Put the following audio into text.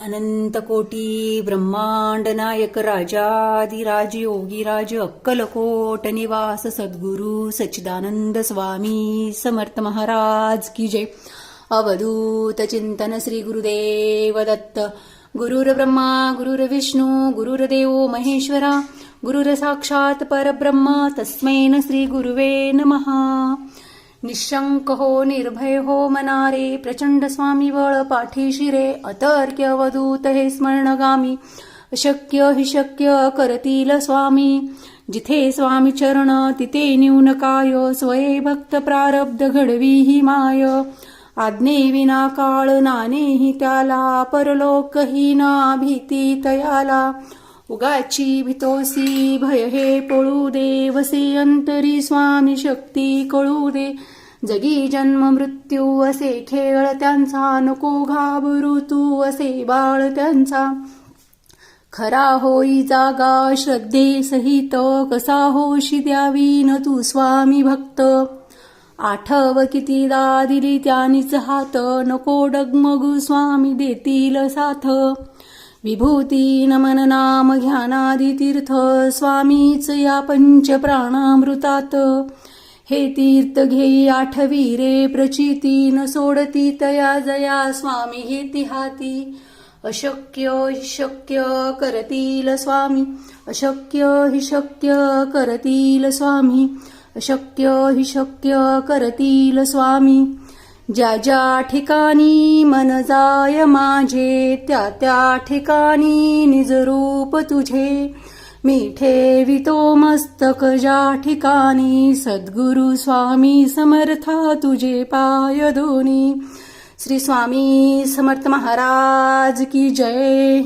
अनंत कोटी ब्रह्मांड नायक राजाधिराज योगीराज अक्कलकोट निवास सद्गुरु सच्चिदानंद स्वामी समर्थ महाराज की जय. अवधूत चिंतन श्री गुरुदेव दत्त. गुरुर ब्रह्मा गुरुर्विष्णू गुरुर्देव महेश्वरा गुरुर साक्षात परब्रह्म तस्मै श्री गुरुवे नमः. निशंक हो निर्भय हो मनारे प्रचंड स्वामी बळ पाठीशी रे. अतर्क्य अवधूत हे स्मरणगामी अशक्य हि शक्य करतील स्वामी. जिथे स्वामी चरण तिथे न्यून काय स्वये भक्त प्रारब्ध घडवी ही माय. आज्ञे विना काळ नानेही त्याला परलोकही ना भीती तयाला. उगाची भितोसी भय हे पळू दे वसे अंतरी स्वामी शक्ती कळू दे. जगी जन्म मृत्यू असे खेळ त्यांचा नको घाबरू तू असे बाळ त्यांचा. खरा होई जागा श्रद्धे सहित कसा होशी द्यावी न तू स्वामी भक्त. आठव कितीदा दिली त्यानीच हात नको डगमगू स्वामी देतील साथ. विभूती नमन नाम ध्यानादी तीर्थ स्वामीच या पंच प्राणामृतात. हे तीर्थ घेई आठवी रे प्रचिती न सोडती तया जया स्वामी घेती हाती. अशक्य हि शक्य करतील स्वामी अशक्य हि शक्य करतील स्वामी अशक्य हि शक्य करतील स्वामी. ज्या ज्या ठिकाणी मन जाय माझे त्या त्या ठिकाणी निज रूप तुझे. मी ठेवितो मस्तक ज्या ठिकाणी सद्गुरु स्वामी समर्था तुझे पाय दोन्ही. श्री स्वामी समर्थ महाराज की जय.